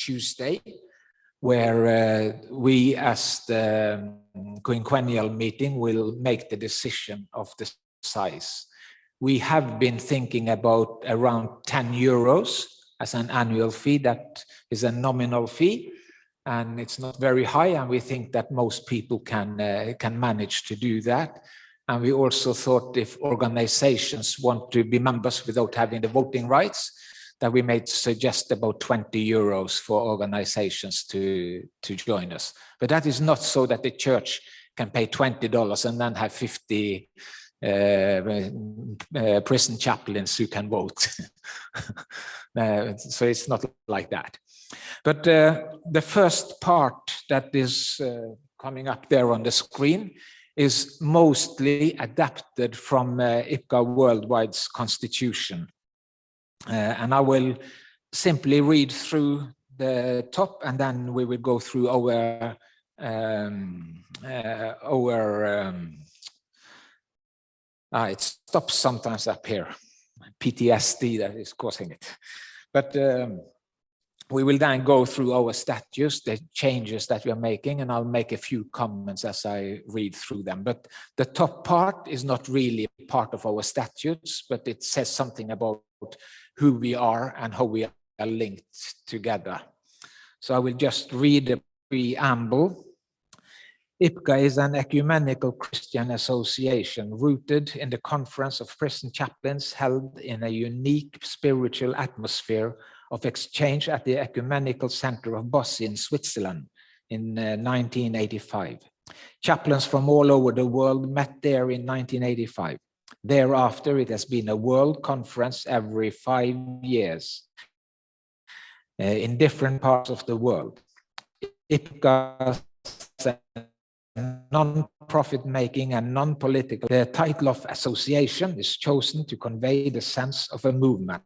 Tuesday, where we as the quinquennial meeting will make the decision of the size. We have been thinking about around 10 euros as an annual fee. That is a nominal fee, and it's not very high, and we think that most people can manage to do that. And we also thought if organizations want to be members without having the voting rights, that we may suggest about 20 euros for organizations to join us. But that is not so that the church can pay $20 and then have 50 prison chaplains who can vote. So it's not like that. But the first part that is coming up there on the screen is mostly adapted from IPCA Worldwide's constitution. And I will simply read through the top, and then we will go through our it stops sometimes up here, PTSD that is causing it. But we will then go through our statutes, the changes that we are making, and I'll make a few comments as I read through them. But the top part is not really part of our statutes, but it says something about who we are and how we are linked together. So I will just read the preamble. IPCA is an ecumenical Christian association rooted in the Conference of Prison Chaplains, held in a unique spiritual atmosphere of exchange at the Ecumenical Center of Bossy in Switzerland in 1985. Chaplains from all over the world met there in 1985. Thereafter, it has been a world conference every 5 years in different parts of the world. IPCA is non-profit making and non-political. The title of association is chosen to convey the sense of a movement.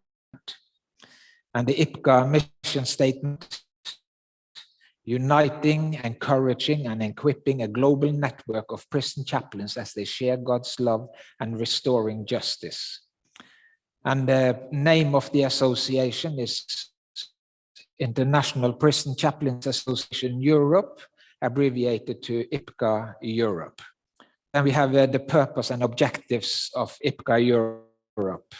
And the IPCA mission statement: uniting, encouraging, and equipping a global network of prison chaplains as they share God's love and restoring justice. And the name of the association is International Prison Chaplains Association Europe, abbreviated to IPCA Europe. And we have the purpose and objectives of IPCA Europe.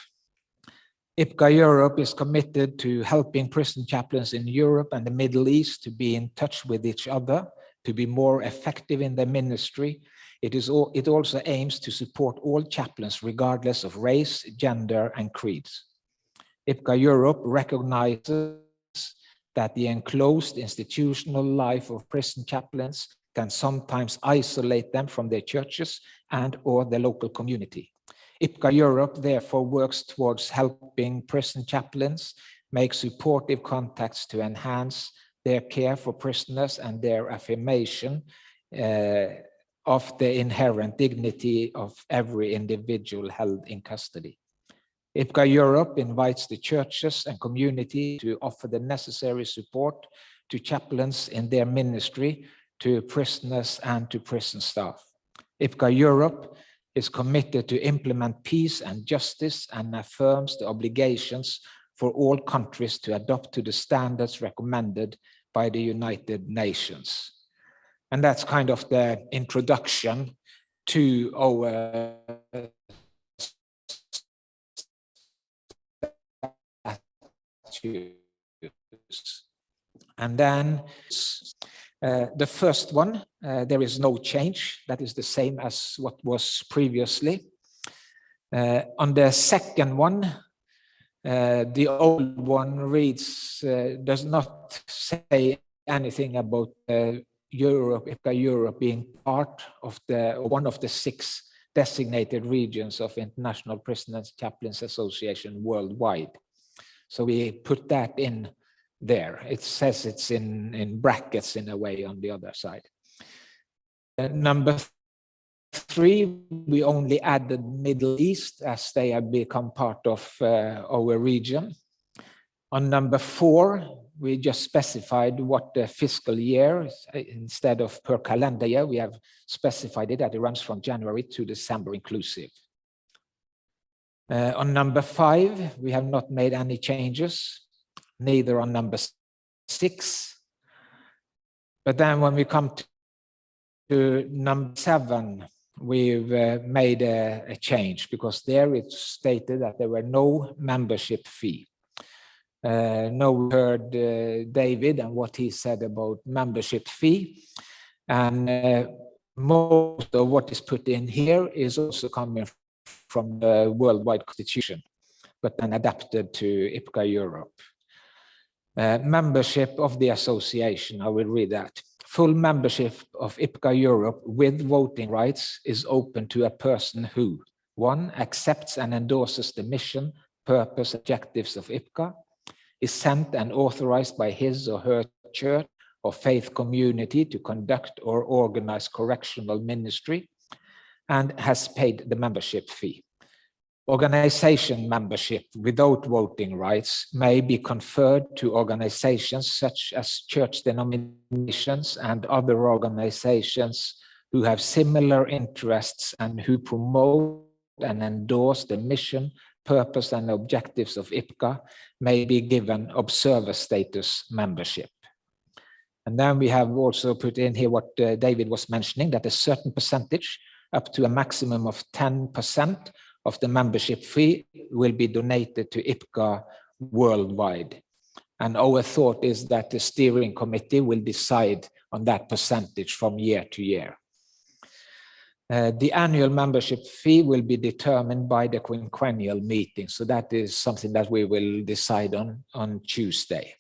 IPCA Europe is committed to helping prison chaplains in Europe and the Middle East to be in touch with each other, to be more effective in their ministry. It also aims to support all chaplains regardless of race, gender, and creeds. IPCA Europe recognizes that the enclosed institutional life of prison chaplains can sometimes isolate them from their churches and/or the local community. IPCA Europe therefore works towards helping prison chaplains make supportive contacts to enhance their care for prisoners and their affirmation of the inherent dignity of every individual held in custody. IPCA Europe invites the churches and community to offer the necessary support to chaplains in their ministry, to prisoners and to prison staff. IPCA Europe is committed to implement peace and justice and affirms the obligations for all countries to adopt to the standards recommended by the United Nations. And that's kind of the introduction to our statutes. And then the first one, there is no change. That is the same as what was previously. On the second one, the old one reads, does not say anything about Europe, IPCA Europe being part of one of the 6 designated regions of International Prison Chaplains Association worldwide. So we put that in there. It says it's in brackets in a way on the other side. Number 3, we only added Middle East as they have become part of our region. On number 4, we just specified what the fiscal year is. Instead of per calendar year, we have specified it that it runs from January to December inclusive. On number 5, we have not made any changes, neither on number 6. But then when we come to number 7, we've made a change, because there it's stated that there were no membership fee. Now we heard David and what he said about membership fee, and most of what is put in here is also coming from the worldwide constitution, but then adapted to IPCA Europe. Membership of the association, I will read that. Full membership of IPCA Europe with voting rights is open to a person who: 1. Accepts and endorses the mission, purpose, objectives of IPCA, is sent and authorized by his or her church or faith community to conduct or organize correctional ministry, and has paid the membership fee. Organization membership without voting rights may be conferred to organizations such as church denominations and other organizations who have similar interests and who promote and endorse the mission, purpose, and objectives of IPCA may be given observer status membership. And then we have also put in here what David was mentioning, that a certain percentage, up to a maximum of 10% of the membership fee, will be donated to IPCA worldwide. And our thought is that the steering committee will decide on that percentage from year to year. The annual membership fee will be determined by the quinquennial meeting. So that is something that we will decide on Tuesday.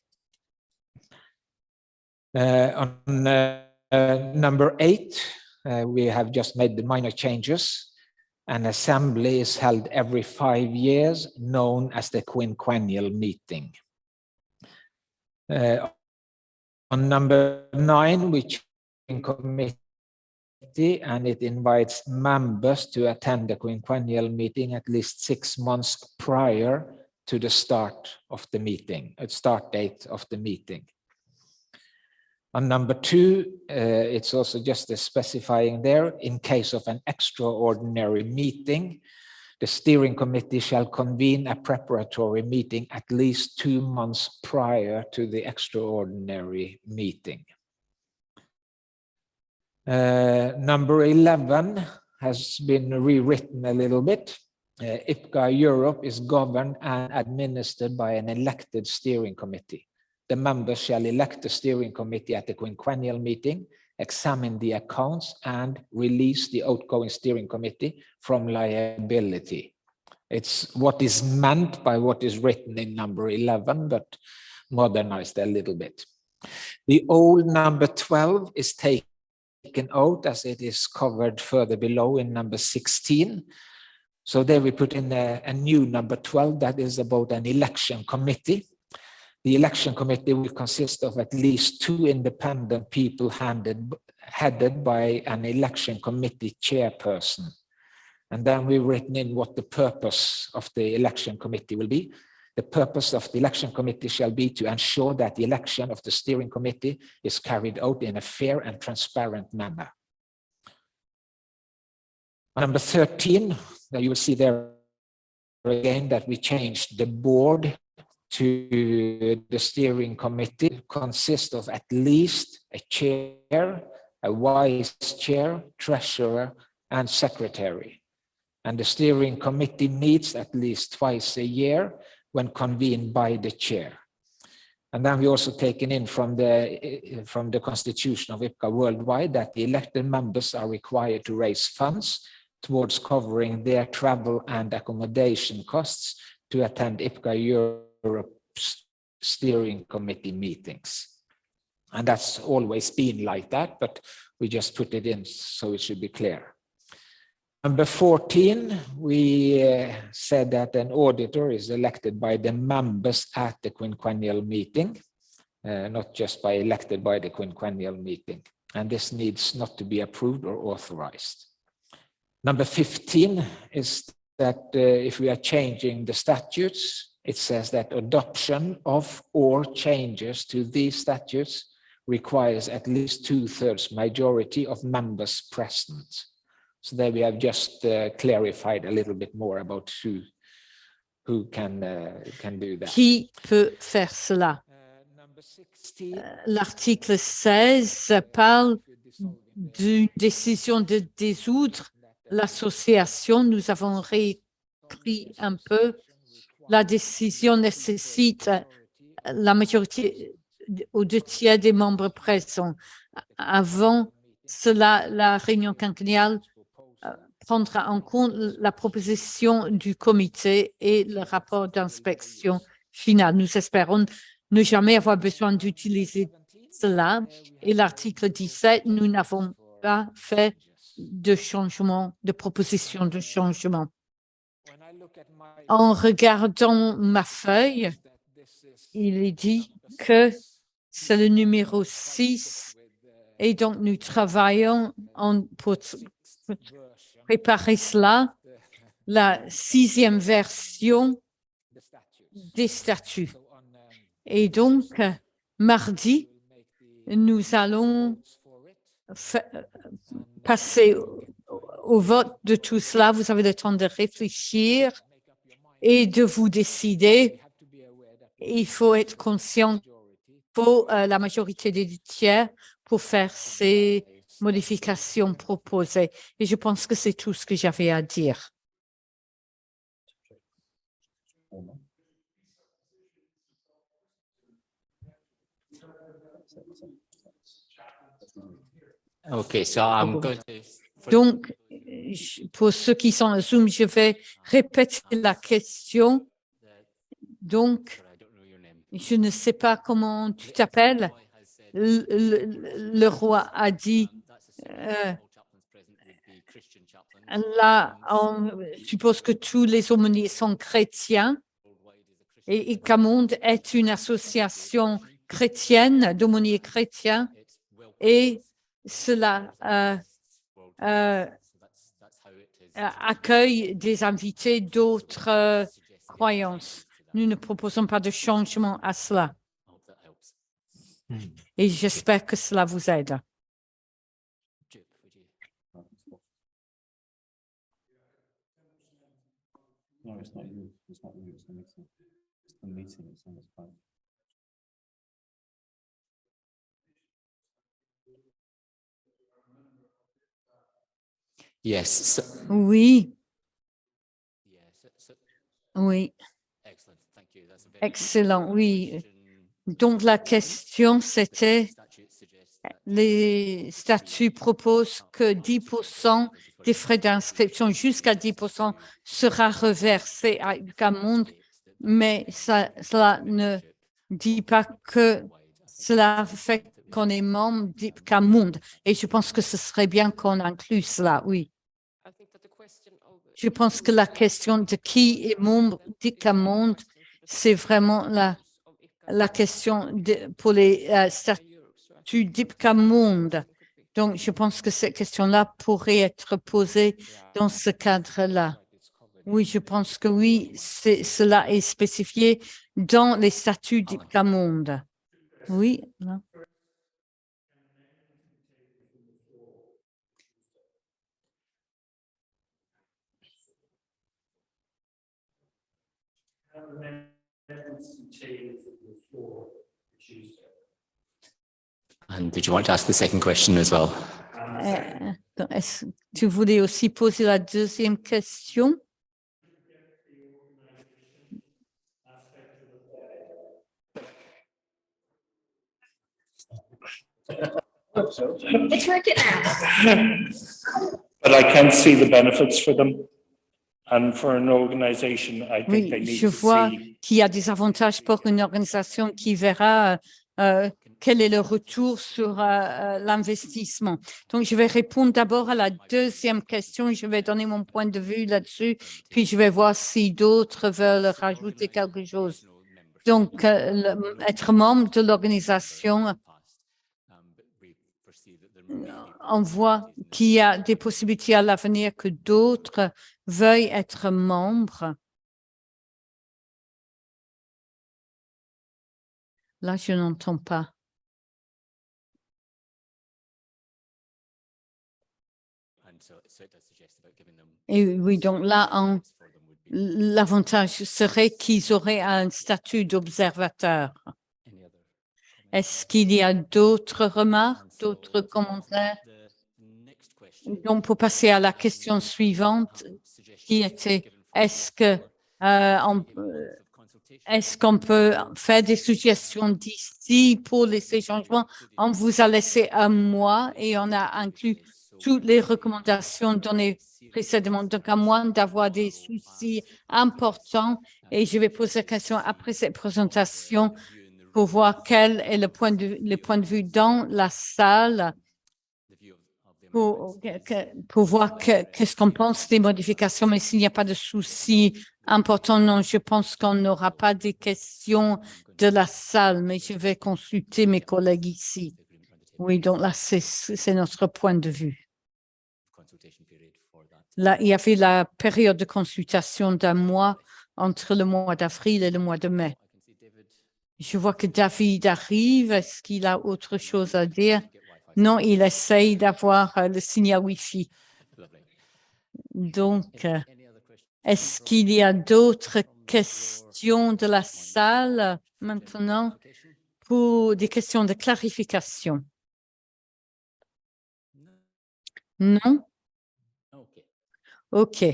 On number 8, we have just made the minor changes. An assembly is held every 5 years, known as the quinquennial meeting. On number 9, we change committee, and it invites members to attend the quinquennial meeting at least 6 months prior to the start of the meeting, start date of the meeting. On number 2, it's also just specifying there, in case of an extraordinary meeting, the steering committee shall convene a preparatory meeting at least 2 months prior to the extraordinary meeting. Number 11 has been rewritten a little bit. IPCA Europe is governed and administered by an elected steering committee. The members shall elect the steering committee at the quinquennial meeting, examine the accounts, and release the outgoing steering committee from liability. It's what is meant by what is written in number 11, but modernized a little bit. The old number 12 is taken out, as it is covered further below in number 16. So there we put in a new number 12 that is about an election committee. The election committee will consist of at least 2 independent people headed by an election committee chairperson. And then we've written in what the purpose of the election committee will be. The purpose of the election committee shall be to ensure that the election of the steering committee is carried out in a fair and transparent manner. Number 13, you will see there again that we changed the board to the steering committee. Consists of at least a chair, a vice chair, treasurer, and secretary. And the steering committee meets at least twice a year when convened by the chair. And then we also taken in from the constitution of IPCA worldwide that the elected members are required to raise funds towards covering their travel and accommodation costs to attend IPCA Europe's steering committee meetings. And that's always been like that, but we just put it in so it should be clear. Number 14, we said that an auditor is elected by the members at the quinquennial meeting, not just elected by the quinquennial meeting. And this needs not to be approved or authorized. Number 15 is that if we are changing the statutes, it says that adoption of or changes to these statutes requires at least 2/3 majority of members present. So there we have just clarified a little bit more about who can do that. Qui peut faire cela? Number L'article 16 parle d'une décision de dissoudre l'association. Nous avons réécrit un peu. La décision nécessite la majorité aux 2/3 des membres présents. Avant cela, la réunion quinquennale prendra en compte la proposition du comité et le rapport d'inspection final. Nous espérons ne jamais avoir besoin d'utiliser cela. Et l'article 17, nous n'avons pas fait de changement, de proposition de changement. En regardant ma feuille, il est dit que c'est le numéro 6 et donc nous travaillons pour préparer cela, la 6e version des statuts. Et donc, mardi, nous allons passer au vote de tout cela. Vous avez le temps de réfléchir et de vous décider. Il faut être conscient qu'il faut la majorité des 2/3 pour faire ces modifications proposées. Et je pense que c'est tout ce que j'avais à dire. Okay, so I'm going to... Donc, pour ceux qui sont en Zoom, je vais répéter la question. Donc, je ne sais pas comment tu t'appelles. Le roi a dit, là, on suppose que tous les aumôniers sont chrétiens et qu'Amonde est une association chrétienne, d'aumôniers chrétiens, et cela accueille des invités d'autres croyances. Nous ne proposons pas de changement à cela. Et j'espère que cela vous aide. No, it's not you. It's not you. It's the meeting. It's the meeting. It's on its phone. Yes. Oui. Oui. Excellent, oui. Donc, la question, c'était, les statuts proposent que 10% des frais d'inscription, jusqu'à 10%, sera reversé à Ucamonde, mais cela ne dit pas que cela fait qu'on est membre d'Ucamonde. Et je pense que ce serait bien qu'on inclue cela, oui. Je pense que la question de qui est membre d'Ucamonde, c'est vraiment la question pour les statuts d'Ucamonde. Donc, je pense que cette question-là pourrait être posée dans ce cadre-là. Oui, je pense que oui, cela est spécifié dans les statuts d'Ucamonde. Oui. Non. And did you want to ask the second question as well? Est-ce que tu voulais aussi poser la deuxième question? It's hard to ask. But I can see the benefits for them. And for an organization, I think they Oui, need je to vois see. qu'il y a des avantages pour une organisation qui verra quel est le retour sur l'investissement. Donc, je vais répondre d'abord à la deuxième question. Je vais donner mon point de vue là-dessus, puis je vais voir si d'autres veulent rajouter quelque chose. Donc, être membre de l'organisation, on voit qu'il y a des possibilités à l'avenir que d'autres veuillent être membres. Là, je n'entends pas. Et oui, donc là, l'avantage serait qu'ils auraient un statut d'observateur. Est-ce qu'il y a d'autres remarques, d'autres commentaires? Donc, pour passer à la question suivante, qui était, est-ce qu'on peut faire des suggestions d'ici pour ces changements? On vous a laissé un mois et on a inclus toutes les recommandations données précédemment. Donc, à moins d'avoir des soucis importants, et je vais poser la question après cette présentation pour voir quel est le point de vue dans la salle, pour voir qu'est-ce qu'on pense des modifications, mais s'il n'y a pas de soucis importants, non, je pense qu'on n'aura pas des questions de la salle, mais je vais consulter mes collègues ici. Oui, donc là, c'est notre point de vue. Là, il y avait la période de consultation d'un mois entre le mois d'avril et le mois de mai. Je vois que David arrive. Est-ce qu'il a autre chose à dire? Non, il essaye d'avoir le signal Wi-Fi. Donc, est-ce qu'il y a d'autres questions de la salle maintenant pour des questions de clarification? Non? OK.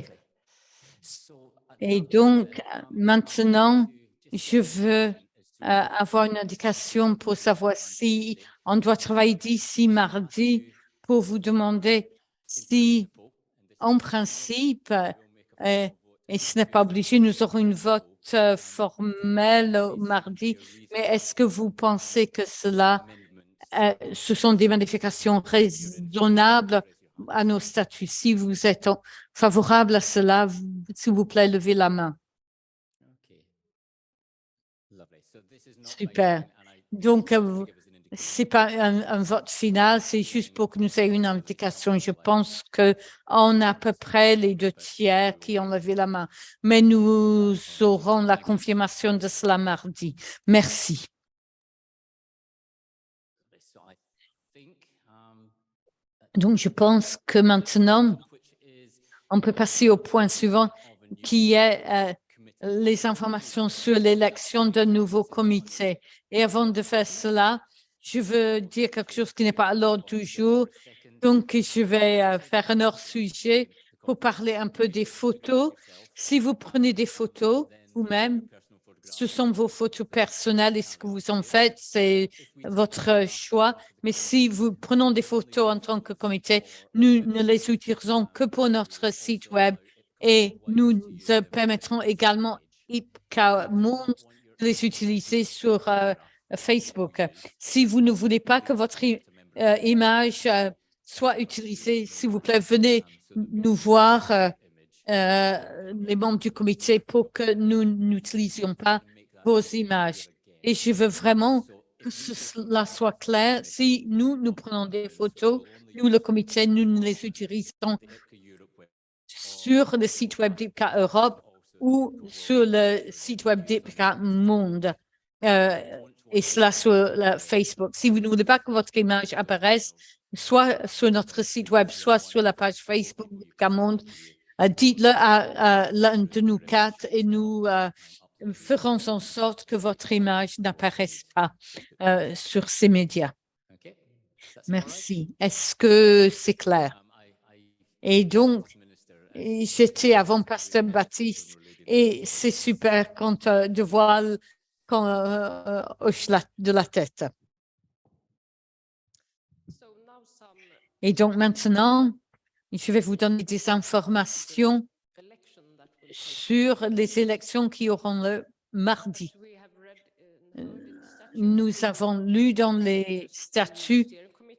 Et donc, maintenant, je veux avoir une indication pour savoir si on doit travailler d'ici mardi pour vous demander si, en principe, et ce n'est pas obligé, nous aurons une vote formelle mardi, mais est-ce que vous pensez que ce sont des modifications raisonnables à nos statuts? Si vous êtes favorable à cela, s'il vous plaît, levez la main. Super. Donc, ce n'est pas un vote final, c'est juste pour que nous ayons une indication. Je pense qu'on a à peu près les 2/3 qui ont levé la main, mais nous aurons la confirmation de cela mardi. Merci. Donc, je pense que maintenant, on peut passer au point suivant, qui est les informations sur l'élection d'un nouveau comité. Et avant de faire cela, je veux dire quelque chose qui n'est pas à l'ordre du jour. Donc, je vais faire un hors-sujet pour parler un peu des photos. Si vous prenez des photos vous-même, ce sont vos photos personnelles et ce que vous en faites, c'est votre choix. Mais si vous prenez des photos en tant que comité, nous ne les utilisons que pour notre site web et nous permettrons également IPCA Monde de les utiliser sur Facebook. Si vous ne voulez pas que votre image soit utilisée, s'il vous plaît, venez nous voir. Les membres du comité pour que nous n'utilisions pas vos images. Et je veux vraiment que cela soit clair. Si nous prenons des photos, nous, le comité, nous ne les utilisons sur le site web d'IPCA Europe ou sur le site web d'IPCA Monde. Et cela sur Facebook. Si vous ne voulez pas que votre image apparaisse, soit sur notre site web, soit sur la page Facebook d'IPCA Monde, dites-le à l'un de nous 4 et nous ferons en sorte que votre image n'apparaisse pas sur ces médias. Merci. Est-ce que c'est clair? Et donc, j'étais avant Pasteur Baptiste et c'est super de voir qu'on hoche de la tête. Et donc maintenant, je vais vous donner des informations sur les élections qui auront lieu mardi. Nous avons lu dans les statuts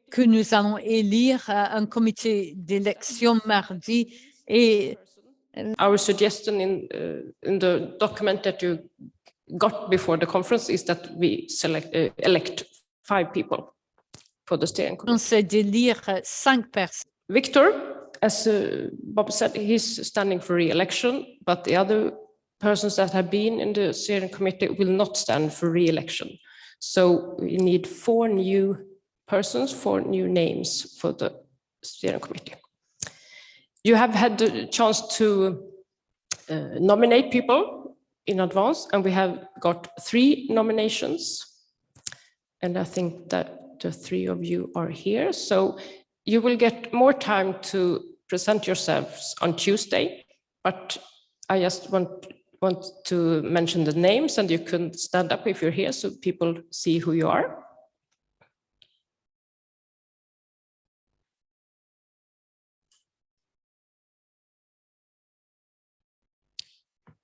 que nous allons élire un comité d'élection mardi et our suggestion in the document that you got before the conference is that we elect 5 people for the steering committee. on sait d'élire 5 personnes. Victor, as Bob said, he's standing for re-election, but the other persons that have been in the steering committee will not stand for re-election. So we need 4 new persons, 4 new names for the steering committee. You have had the chance to nominate people in advance, and we have got 3 nominations. And I think that the three of you are here. So you will get more time to present yourselves on Tuesday, but I just want to mention the names, and you can stand up if you're here so people see who you are.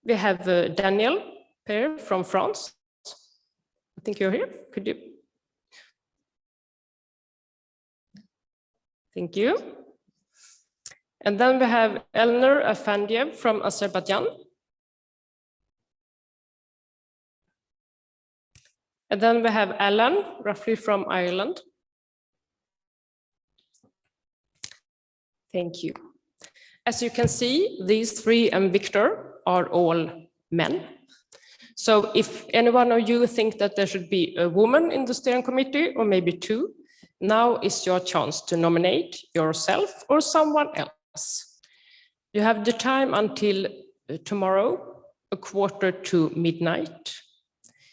We have Daniel Per from France. I think you're here. Could you? Thank you. And then we have Elnur Afandiev from Azerbaijan. And then we have Alan, roughly from Ireland. Thank you. As you can see, these three and Victor are all men. So if any one of you think that there should be a woman in the steering committee, or maybe two, now is your chance to nominate yourself or someone else. You have the time until tomorrow, midnight.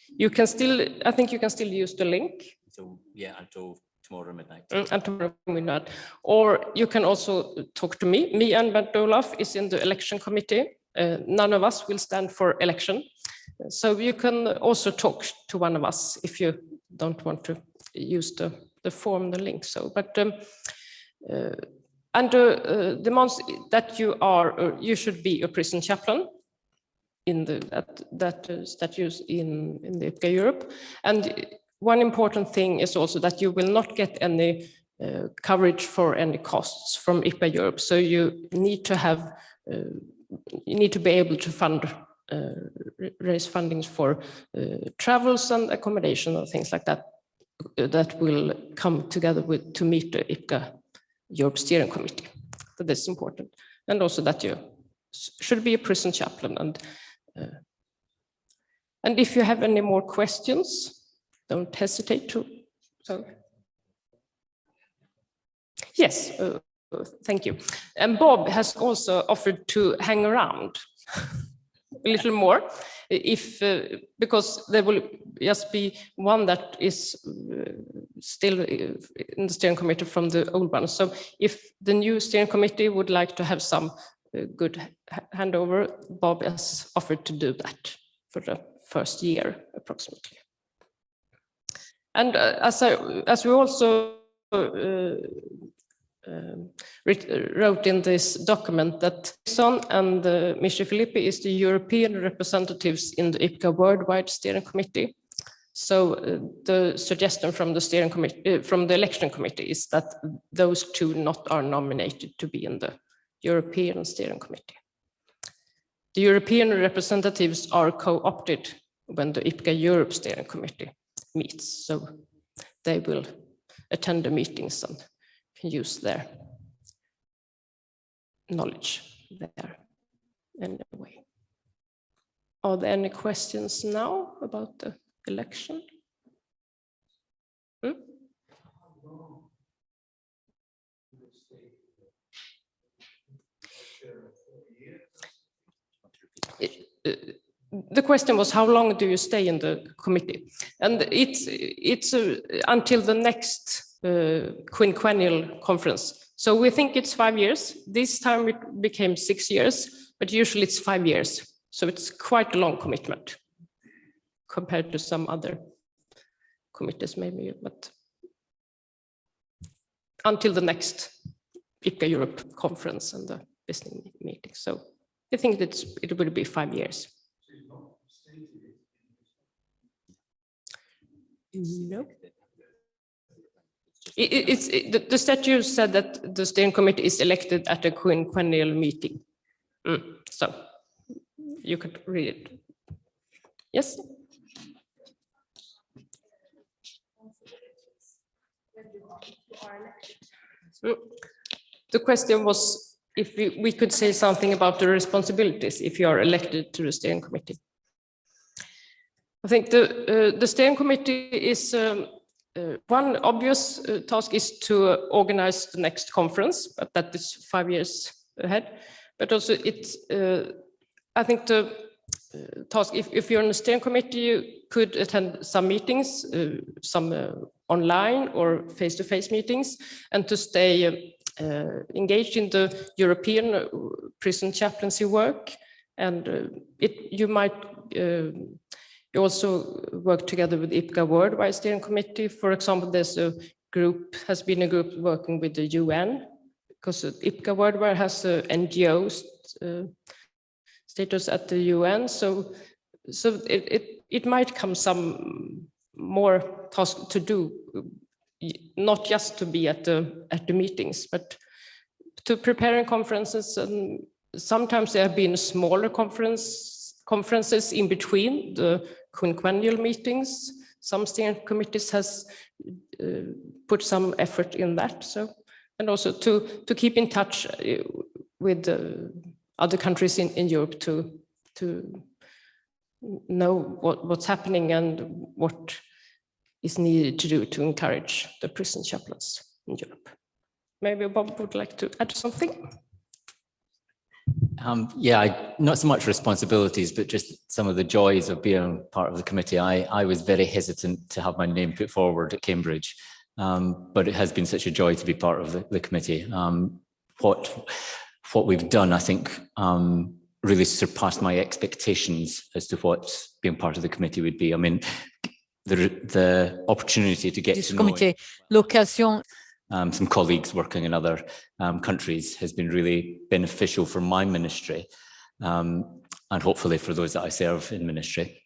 You can still, I think you can still use the link. So yeah, until tomorrow midnight. And tomorrow midnight. Or you can also talk to me. Me and Bent Olaf is in the election committee. None of us will stand for election. So you can also talk to one of us if you don't want to use the form, the link. So, but under the months that you are, you should be a prison chaplain in that statutes in the IPCA Europe. And one important thing is also that you will not get any coverage for any costs from IPCA Europe. So you need to have, you need to be able to fund, raise fundings for travels and accommodation and things like that, that will come together with to meet the IPCA Europe Steering Committee. So that's important. And also that you should be a prison chaplain. And if you have any more questions, don't hesitate to. So, yes, thank you. And Bob has also offered to hang around a little more, if because there will just be one that is still in the steering committee from the old one. So if the new steering committee would like to have some good handover, Bob has offered to do that for the first year approximately. And as we also wrote in this document, that Son and Michel Filippi is the European representatives in the IPCA Worldwide Steering Committee. So the suggestion from the steering committee, from the election committee, is that those two not are nominated to be in the European Steering Committee. The European representatives are co-opted when the IPCA Europe Steering Committee meets, so they will attend the meetings and can use their knowledge there anyway. Are there any questions now about the election? The question was, how long do you stay in the committee? And it's until the next quinquennial conference. So we think it's 5 years. This time it became 6 years, but usually it's 5 years. So it's quite a long commitment compared to some other committees maybe, but until the next IPCA Europe conference and the business meeting. So I think that it will be 5 years. No. The statute said that the steering committee is elected at a quinquennial meeting. So you could read it. Yes? The question was if we could say something about the responsibilities if you are elected to the steering committee. I think the steering committee is one obvious task is to organize the next conference, but that is 5 years ahead. But also it's I think the task. If you're on the steering committee, you could attend some meetings, some online or face-to-face meetings, and to stay engaged in the European prison chaplaincy work. And you might you also work together with IPGA Worldwide Steering Committee. For example, there's a group working with the UN, because IPGA Worldwide has a NGO status at the UN. So it might come some more tasks to do, not just to be at the meetings, but to preparing conferences. And sometimes there have been smaller conferences in between the quinquennial meetings. Some steering committees has put some effort in that. So, and also to keep in touch with other countries in Europe to know what's happening and what is needed to do to encourage the prison chaplains in Europe. Maybe Bob would like to add something. Yeah, not so much responsibilities, but just some of the joys of being part of the committee. I was very hesitant to have my name put forward at Cambridge, but it has been such a joy to be part of the committee. What we've done, I think, really surpassed my expectations as to what being part of the committee would be. I mean, the opportunity to get to know l'occasion. Some colleagues working in other countries has been really beneficial for my ministry, and hopefully for those that I serve in ministry.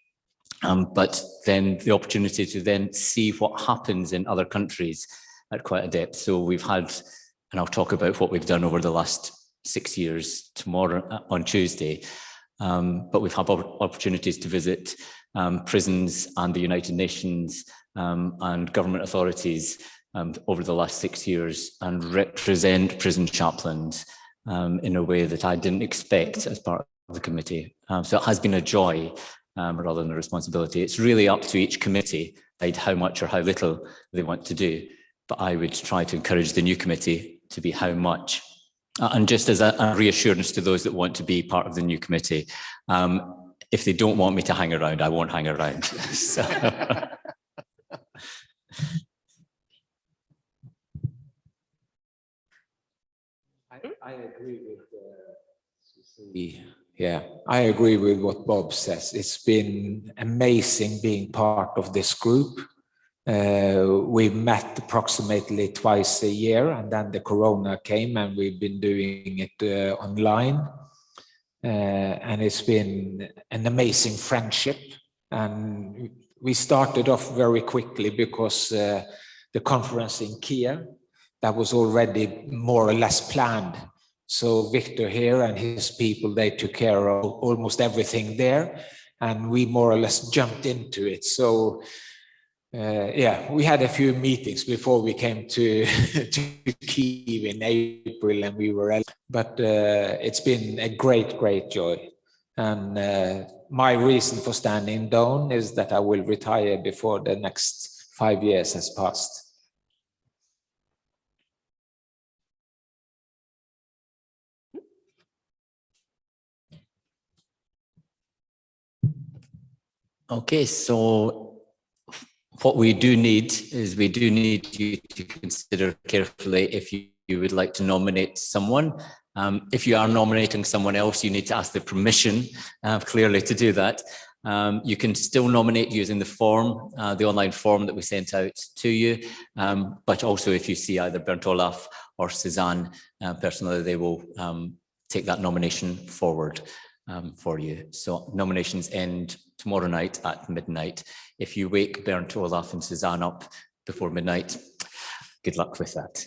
But then the opportunity to then see what happens in other countries at quite a depth. So we've had, and I'll talk about what we've done over the last 6 years tomorrow on Tuesday, but we've had opportunities to visit prisons and the United Nations and government authorities over the last 6 years and represent prison chaplains in a way that I didn't expect as part of the committee. So it has been a joy rather than a responsibility. It's really up to each committee how much or how little they want to do, but I would try to encourage the new committee to be how much. And just as a reassurance to those that want to be part of the new committee, if they don't want me to hang around, I won't hang around. So. I agree with I agree with what Bob says. It's been amazing being part of this group. We've met approximately twice a year, and then the corona came and we've been doing it online. And it's been an amazing friendship. And we started off very quickly because the conference in Kiev, that was already more or less planned. So Victor here and his people, they took care of almost everything there, and we more or less jumped into it. So we had a few meetings before we came to Kiev in April, and we were, but it's been a great joy. And my reason for standing down is that I will retire before the next 5 years has passed. Okay, so what we do need is we do need you to consider carefully if you would like to nominate someone. If you are nominating someone else, you need to ask the permission clearly to do that. You can still nominate using the form, the online form that we sent out to you. But also if you see either Bernd Olaf or Suzanne personally, they will take that nomination forward for you. So nominations end tomorrow night at midnight. If you wake Bernd Olaf and Suzanne up before midnight, good luck with that.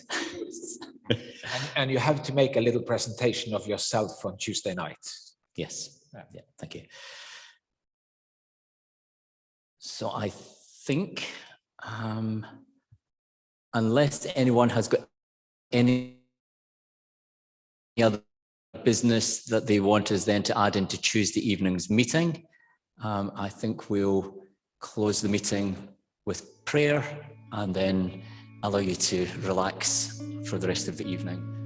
And you have to make a little presentation of yourself on Tuesday night. Yes, yeah, thank you. So I think, unless anyone has got any other business that they want us then to add into Tuesday evening's meeting, I think we'll close the meeting with prayer and then allow you to relax for the rest of the evening.